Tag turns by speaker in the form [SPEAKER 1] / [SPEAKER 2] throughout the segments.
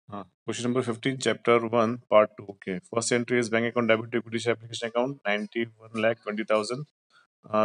[SPEAKER 1] Question number 15, chapter 1, part 2. Okay. First entry is bank account debit to equity share application account, 91,20,000.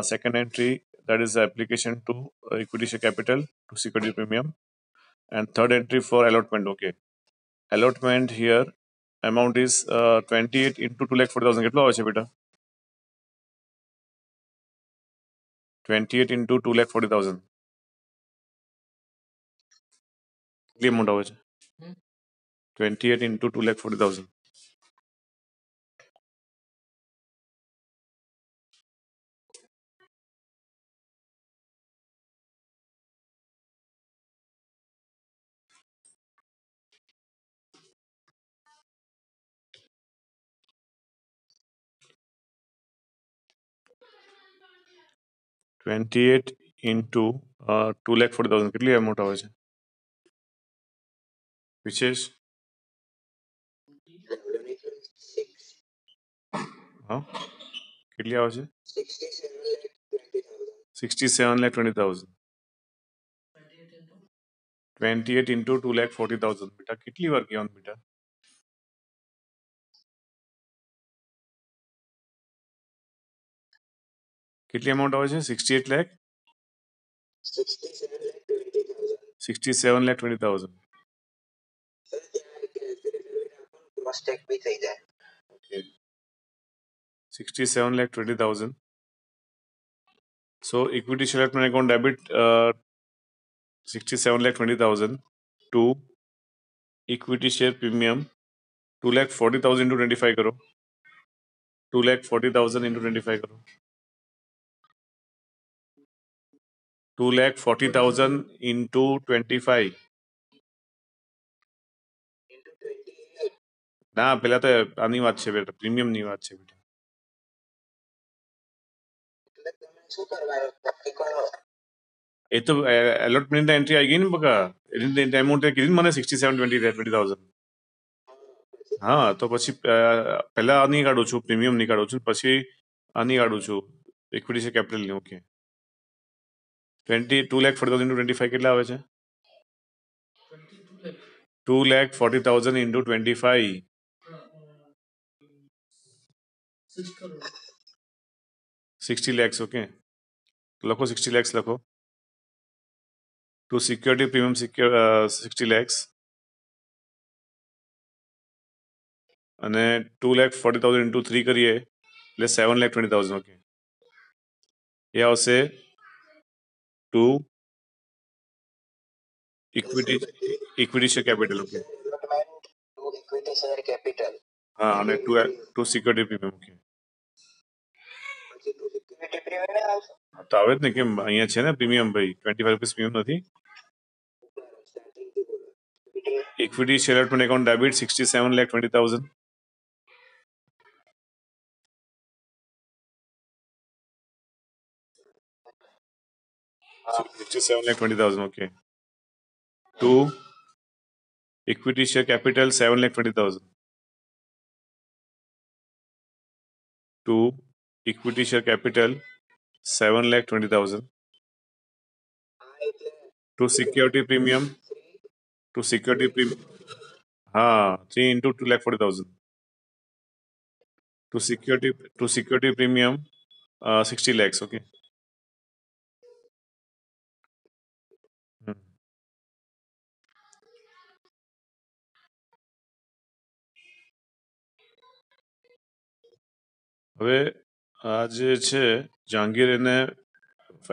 [SPEAKER 1] Second entry, that is the application to equity share capital to security premium. And third entry for allotment. Okay. Allotment here, amount is 28 into 2,40,000. કેટલો આવે છે બેટા? 28 into 2,40,000. કેટલી amount આવે છે? 28 into 2,40,000. 28 into 2,40,000. કેટલી amount આવે છે? વિશેષ? હા, કેટલી આવે છે? 67,20,000. 28 into 2,40,000. બેટા કેટલી વાર કહેવાનું બેટા? કેટલી amount આવે છે? 68 lakh? 67,20,000. Okay. 67,20,000. So equity share allotment account debit 67,20,000 to equity share premium 2,40,000 into 25 करो. 2,40,000 into 25 करो. 2,40,000 into 25. ના, પેલા તો આની વાત છે બેટા, પ્રીમિયમની વાત છે બેટા. એ તો એલોટમેન્ટ એન્ટ્રી આવી ગઈ ને બકા, એની એમાઉન્ટ કીધી મને 67,20,000. હા, તો પછી પહેલા આની કાઢું છું, પ્રીમિયમ ની કાઢું છું, પછી આની કાઢું છું, ઇક્વિટી છે કેપિટલની. ઓકે. 2,40,000 into 25 કેટલા આવે છે? 2,40,000 into 25. 60 lakhs. ઓકે, લખો 60 lakhs લખો. To security premium 60 lakhs અને 2,40,000 into 3 કરીએ એટલે 7,20,000. ઓકે, એ આવશે two equity share capital. Okay, હા, અને ટુ સિક્યોરિટી પ્રીમિયમ. ઓકે, તો આવે જ ને, કેમ અહીંયા છે ને પ્રીમિયમ ભાઈ, 25 રૂપીસ પ્રીમિયમ નથી. Equity share allotment account debit 67,20,000. 67,20,000. Okay. 2 equity share capital 7,20,000. 2 equity share capital 7,20,000. To security premium. To security premium. 3 into 2,40,000. To security premium 60 lakhs. Okay. હવે આ જે છે જહાંગીર એને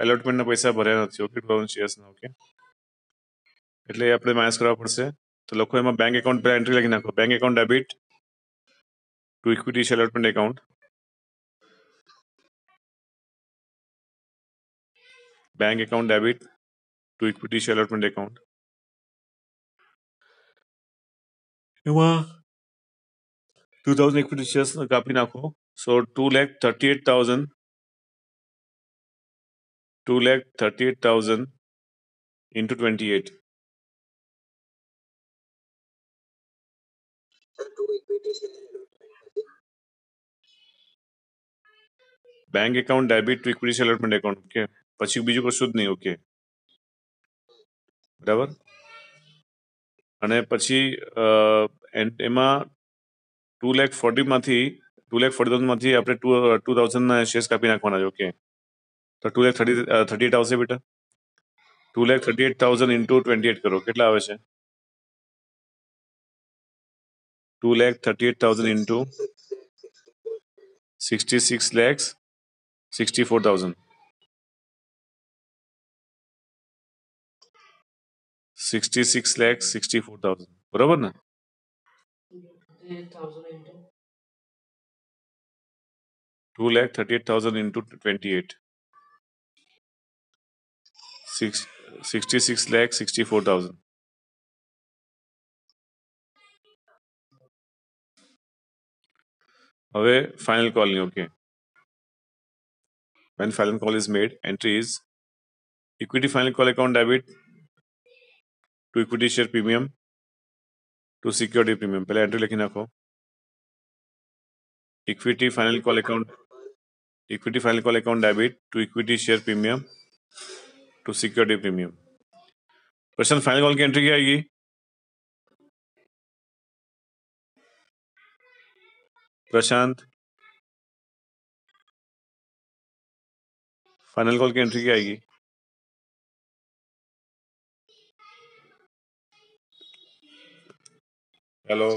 [SPEAKER 1] એલોટમેન્ટના પૈસા ભર્યા નથી. ઓકે, 2000 શેર્સના. ઓકે, એટલે એ આપણે માઇનસ કરવા પડશે. તો લખો એમાં બેંક એકાઉન્ટ પહેલા એન્ટ્રી લખી નાખો. Bank account debit to equity share allotment account. Bank account debit to equity share allotment account. એમાં 2,000 ઇક્વિટી શેર્સ કાપી નાખો. સો 2,38,000 into 28. Bank account debit to equity share allotment account. Okay, પછી બીજું કશું જ નહીં. ઓકે, બરાબર. અને પછી એમાં 2,40,000માંથી 2,40,000માંથી આપણે 2,000ના શેર્સ કાપી નાખવાના છે. ઓકે, તો 2,38 આવશે બેટા. 2,38,000 ઇન્ટુ 28 કરો, કેટલા આવે છે? 2,38,000 ઇન્ટુ 66,64,000. 66,64,000 બરોબર ને? 2,38,000 ઇન્ટુ 28 66,64,000. હવે ફાઇનલ કોલની. Okay, when final call is made, entry is equity final call account debit to equity share premium to security premium. पहले एंट्री लिखी नाखो. equity final call account debit to equity share premium to security premium. Prashant, final call की entry क्या आएगी? प्रशांत, final call की entry क्या आएगी? Hello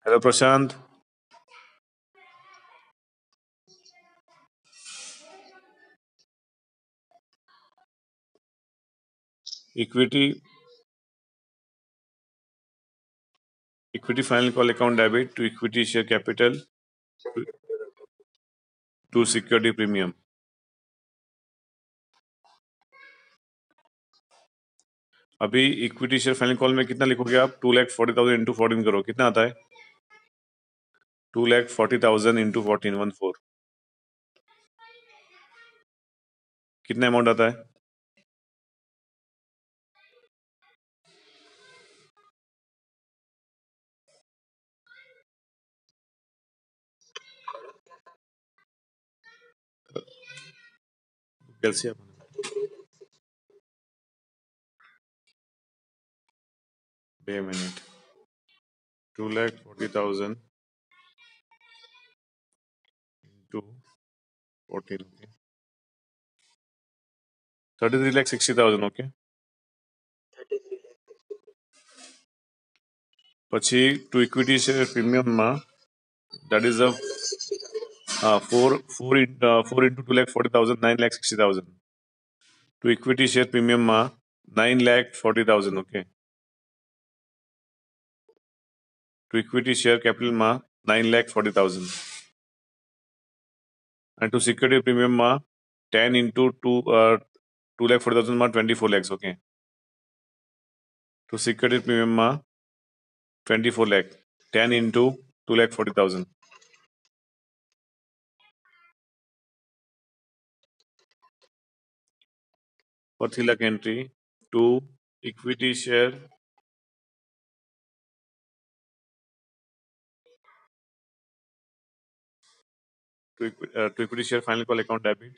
[SPEAKER 1] hello Prashant. equity final call account debit to equity share capital to security premium. अभी equity share final call में कितना लिखोगे आप? 2,40,000 इंटू 14 करो, कितना आता है? 2,40,000 इंटू 14 कितना अमाउंट आता है? कैसे? 2 मिनट. 2,40,000 into 14. Okay. 33,60,000. Okay. પછી ટુ ઇક્વિટી શેર પ્રીમિયમમાં that is a 4 into 2,40,000 9,60,000. To equity share પ્રીમિયમમાં 9,40,000. Okay. ટુ ઇક્વિટી શેર કેપિટલમાં 9,40,000. and to security premium ma 10 into 2,40,000 ma 24 lakhs. Okay. To security premium ma 24 lakh. 10 into 2,40,000. 3 lakh entry to equity share to equity share final call account debit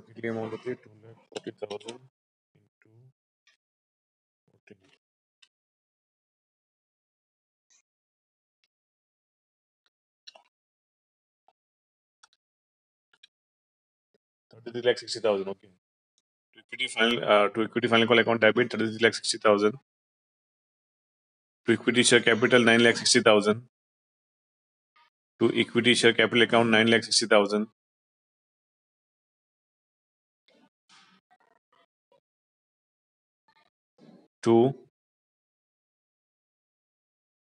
[SPEAKER 1] कितनी amount होती है? 2,40,000 into 14. 33,60,000. Okay. To equity final call account debit 33,60,000. To equity share capital 9,60,000. To equity share capital account 9,60,000. To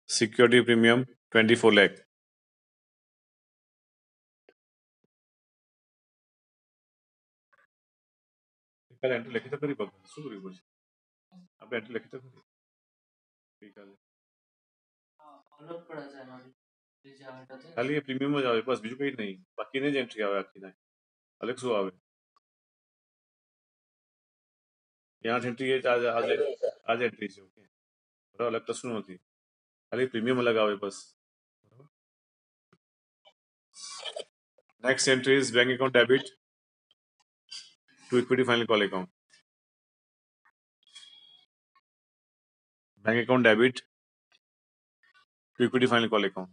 [SPEAKER 1] security premium 24 lakh. Entry लिखी तो करी बघ શું કર્યું પછી આપણે એન્ટ્રી લખી તો ખરી ગઈકાલે ખાલી એ પ્રીમિયમ જ આવે બસ બીજું કંઈ નહીં બાકીની જ એન્ટ્રી આવે આખી ના અલગ શું આવે ત્યાં એન્ટ્રી એ આજ એન્ટ્રી છે ઓકે બરાબર અલગ કશું નથી ખાલી પ્રીમિયમ અલગ આવે બસ Next entry is bank account debit to equity final call account. Bank account debit to equity final call account.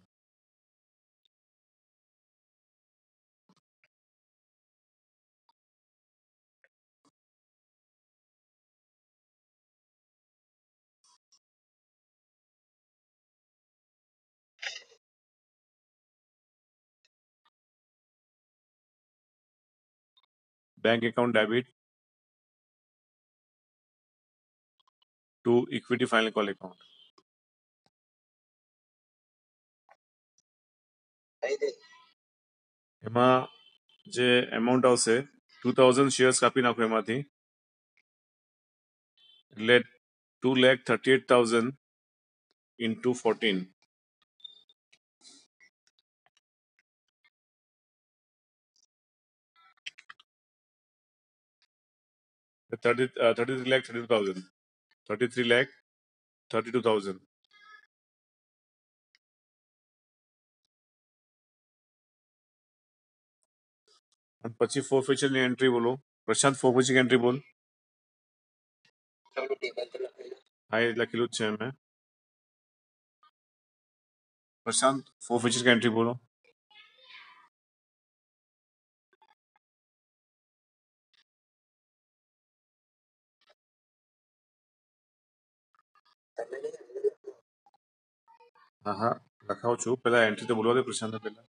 [SPEAKER 1] Bank account debit to equity final call account. એમાં જે એમાઉન્ટ આવશે 2000 શેર્સ કાપી નાખો એમાંથી એટલે 2,38,000 into 14 33 lakh 32,000 33 lakh 32,000 અને પછી forfeiture ની એન્ટ્રી બોલો પ્રશાંત forfeiture એન્ટ્રી બોલ હા એ લખેલું જ છે મેં પ્રશાંત forfeiture એન્ટ્રી બોલો હા હા લખાવું છું પેલા એન્ટ્રી તો બોલવા દે પ્રશાંત પેલા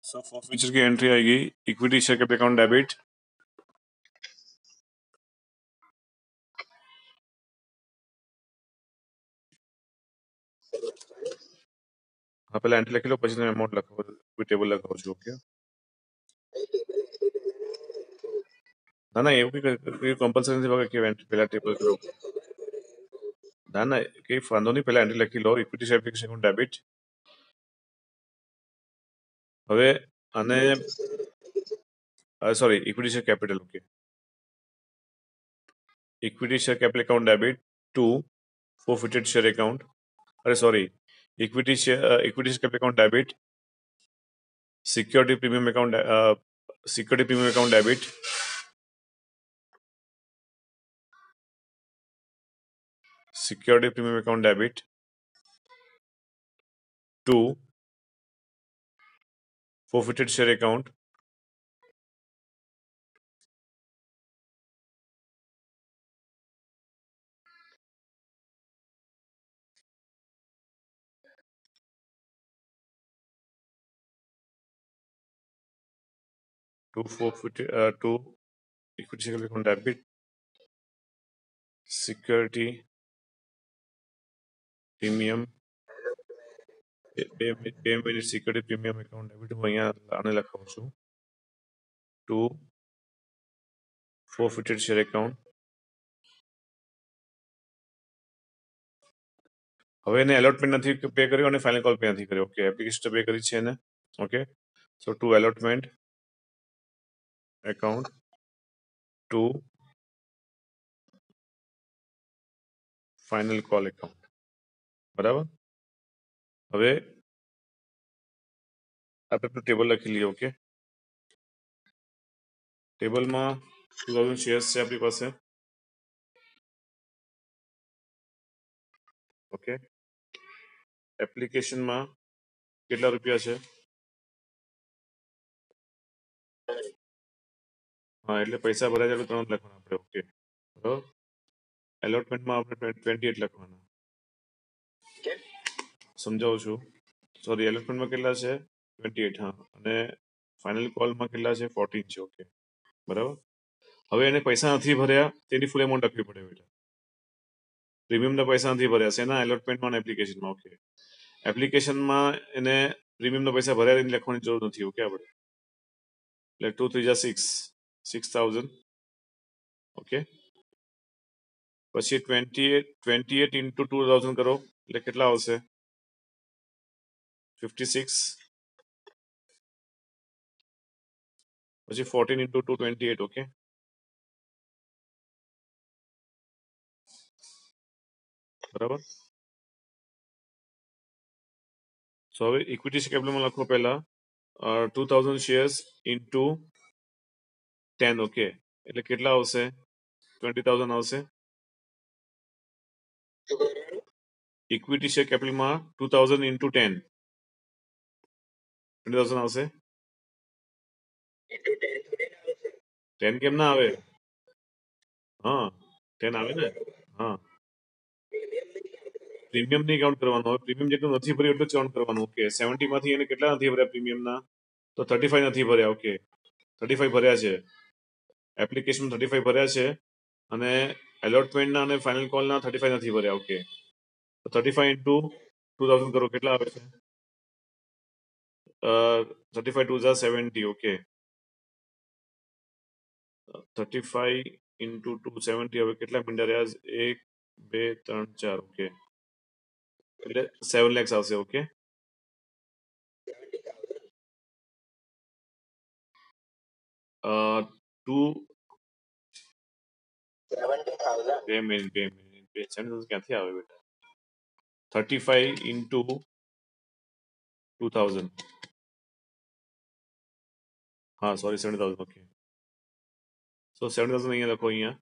[SPEAKER 1] सो forfeiture की एंट्री आएगी equity share capital account debit हाँ पहले एंट्री લખી લો પછી તમે amount લખો કોઈ ટેબલ લખાવો છો ઓકે ના ના એવું કઈ કમ્પલસરી નથી વગર કે એન્ટ્રી પહેલા ટેબલ કરો ના ના કઈ વાંધો નહીં પહેલા એન્ટ્રી લખી લો equity share application account debit હવે અને sorry equity share capital okay equity share capital account debit to forfeited share account अरे sorry equity share capital account debit security premium account debit security premium account debit to forfeited share account to equity share account debit security premium બે minute security premium account debit હું અહીંયા આને લખાવું છું two forfeited share account હવે એને allotment નથી pay કર્યો અને ફાઇનલ કોલ પે નથી કર્યો ઓકે એપ્લિકેશન પે કરી છે એને okay so to allotment account to final call account બરાબર હવે આપણે ટેબલ લખી લઈએ ઓકે ટેબલમાં 2000 શેર્સ છે આપણી પાસે ઓકે એપ્લિકેશનમાં કેટલા રૂપિયા છે હા એટલે પૈસા ભરાય છે એટલે 3 લખવાના આપણે ઓકે બરાબર એલોટમેન્ટમાં આપણે 28 લખવાના સમજાવું છું સોરી એલોટમેન્ટમાં કેટલા છે 28 હા અને ફાઇનલ કોલમાં કેટલા છે 14 છે ઓકે બરાબર હવે એને પૈસા નથી ભર્યા તેની ફૂલ એમાઉન્ટ લખવી પડે બેટા પ્રીમિયમના પૈસા નથી ભર્યા શેના એલોટમેન્ટમાં અને એપ્લિકેશનમાં ઓકે એપ્લિકેશનમાં એને પ્રીમિયમનો પૈસા ભર્યા લખવાની જરૂર નથી. ઓકે, આપણે એટલે 2 3 જા 6 6000. ઓકે, પછી 28 ઇન્ટુ 2000 કરો એટલે કેટલા આવશે? 56. પછી 14 ઇન્ટુ 228. ઓકે, બરાબર. સો હવે ઇક્વિટી શેર કેપિટલમાં લખો પહેલા 2000 શેર્સ ઇન્ટુ 10. ઓકે, એટલે કેટલા આવશે? 20,000 આવશે. ઇક્વિટી શેર કેપિટલમાં 2000 ઇન્ટુ 10 20,000 આવશે. 10 કેમ ના આવે? હા, 10 આવે ને. હા, પ્રીમિયમ નહીં કાઉન્ટ કરવાનું. હવે પ્રીમિયમ જેટલું નથી ભર્યું એટલું જ કાઉન્ટ કરવાનું. ઓકે, 70 માંથી એને કેટલા નથી ભર્યા પ્રીમિયમના? તો 35 નથી ભર્યા. ઓકે, 35 ભર્યા છે. એપ્લિકેશન 35 ભર્યા છે અને એલોટમેન્ટના અને ફાઇનલ કોલના 35 નથી ભર્યા. ઓકે, તો 35 ઇન્ટુ 2000 કરો કેટલા આવે છે? 35 2 ઝા 70. ઓકે, 35 ઇન્ટુ 270 હવે કેટલા મીંડા રહ્યા? 1 2 3 4. ઓકે, એટલે 7 lakhs આવશે. ઓકે, ટુ 2 મિનિટ 7,000 ક્યાંથી આવે બેટા? 35 ઇન્ટુ 2000. હા, સોરી, 70,000. ઓકે, સો 70,000 અહીંયા લખો. અહીંયા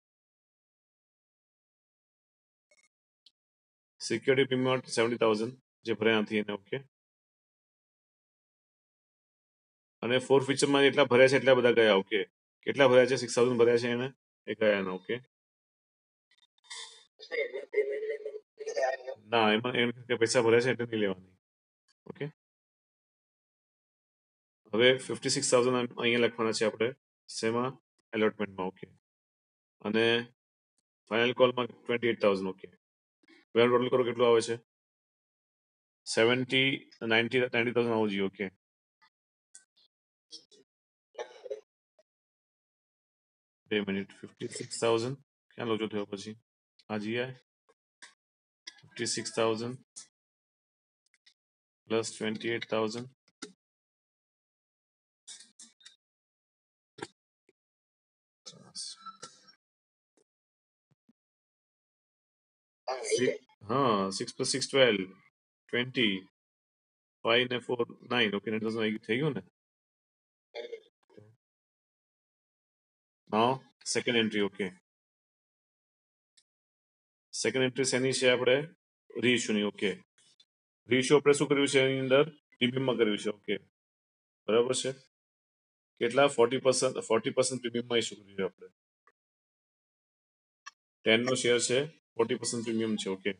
[SPEAKER 1] સિક્યોરિટી પ્રીમિયમ 70,000 જે ભર્યા નથી એને. ઓકે, અને ફોર ફીચરમાં જેટલા ભર્યા છે એટલા બધા ગયા. ઓકે, કેટલા ભર્યા છે? 6,000 ભર્યા છે એને, એ ગયા એના. ઓકે, ના, એમાં એમ પૈસા ભર્યા છે એટલે નહીં લેવાની. ઓકે, હવે 56,000 અહીંયા લખવાના છે આપણે. શેમાં? એલોટમેન્ટમાં. ઓકે, અને ફાઇનલ કોલમાં 28,000. ઓકે, વેલ ટોટલ કરો કેટલું આવે છે? 90,000 આવવું જોઈએ. ઓકે, બે મિનિટ. 56,000 ક્યાં લોચો થયો પછી? આ જીઆઈ 56,000 પ્લસ 28,000 હા, 6 + 6 12 20 5 ને 4 9. ઓકે, 9,000 થઈ ગયું ને. Now second entry. Okay, second entry શેની છે? આપણે રીઇશ્યુની. ઓકે, રીઇશ્યુ આપણે શું કર્યું છે? એની અંદર પ્રીમિયમમાં કર્યું છે. ઓકે, બરાબર છે. કેટલા? 40% પ્રીમિયમમાં ઇશ્યુ કર્યું છે આપણે. 10 નો શેર છે, 40% પ્રીમિયમ છે. ઓકે,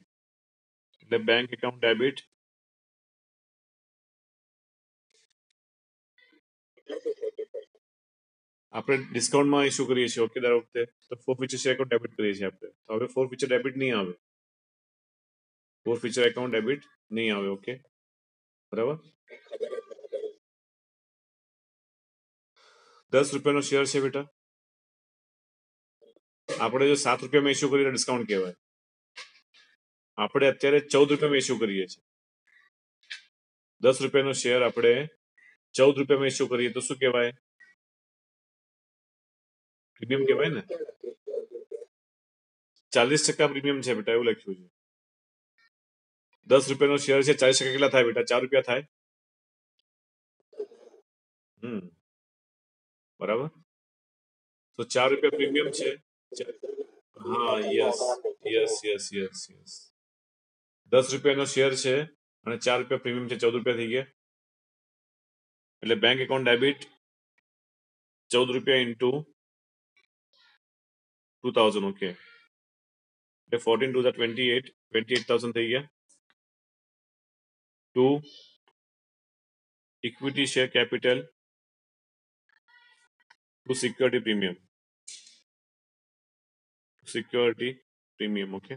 [SPEAKER 1] એટલે બેંક એકાઉન્ટ ડેબિટ આપણે ડિસ્કાઉન્ટમાં ઇશ્યુ કરીએ છીએ. ઓકે, દર વખતે તો forfeiture share account debit કરીએ છીએ આપણે. તો હવે ફોર ફીચર ડેબિટ નહીં આવે. ફોર ફીચર એકાઉન્ટ ડેબિટ નહીં આવે. ઓકે, બરાબર. 10 રૂપિયાનો શેર છે બેટા. આપણે જો 7 રૂપિયામાં ઇશ્યુ કરીએ તો ડિસ્કાઉન્ટ કહેવાય. આપણે અત્યારે 14 રૂપિયામાં ઇશ્યુ કરીએ છીએ. 10 રૂપિયાનો શેર આપણે 14 રૂપિયામાં ઇશ્યુ કરીએ તો શું કહેવાય? પ્રીમિયમ કહેવાય ને. 40% પ્રીમિયમ છે બેટા, એવું લખ્યું છે. 10 રૂપિયાનો શેર છે, 40% કેટલા થાય બેટા? 4 રૂપિયા થાય. બરાબર. તો 4 રૂપિયા પ્રીમિયમ છે. હા, yes yes yes yes yes. 10 રૂપિયાનો શેર છે અને 4 રૂપિયા પ્રીમિયમ છે, 14 રૂપિયા થઈ ગયા. એટલે બેંક એકાઉન્ટ ડેબિટ 14 રૂપિયા ઇન્ટુ 2000. ઓકે, એટલે 14 2 28 28,000 થઈ ગયા. To equity share capital to security premium. Okay,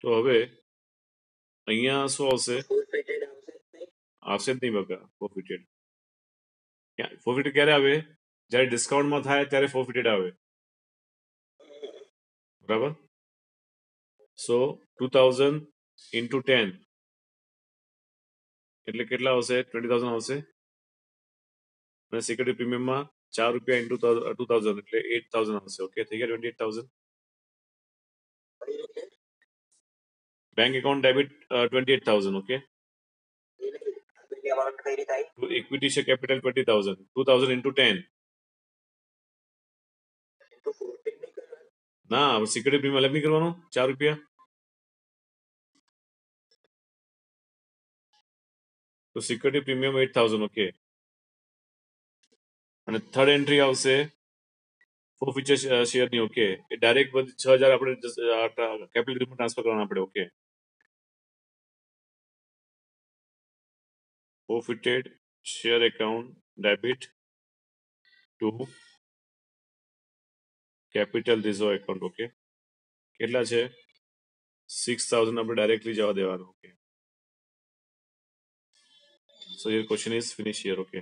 [SPEAKER 1] તો હવે અહીંયા શું આવશે? આવશે જ નહીં બકા ફોરફિટેડ. ફોરફિટેડ ક્યારે આવે? જ્યારે ડિસ્કાઉન્ટમાં થાય ત્યારે ફોરફિટેડ આવે, બરાબર. સો 2000 ઇન્ટુ 10 એટલે કેટલા આવશે? 20,000 આવશે. અને સિક્યુરિટી પ્રીમિયમમાં 4 રૂપિયા ઇન્ટુ 2000 એટલે 8,000 આવશે. ઓકે, થઈ ગયા 28,000. Bank account debit 28,000. ઓકે, તો ઇક્વિટી છે કેપિટલ 20,000. 2,000 ઇન્ટુ 10. ના, સિક્યુરિટી પ્રીમિયમ અલગ નહીં કરવાનો, 4 રૂપિયા. તો સિક્યુરિટી પ્રીમિયમ 8,000. ઓકે, અને થર્ડ એન્ટ્રી આવશે ફોરફીચર શેરની. ઓકે, એ ડાયરેક્ટ 6,000 આપણે કેપિટલ ટ્રાન્સફર કરવાના આપણે. Okay, forfeited share account debit to capital reserve account. Okay, કેટલા છે? 6,000 આપણે ડાયરેક્ટલી જવા દેવાનું. Okay, so your question is finish here. Okay.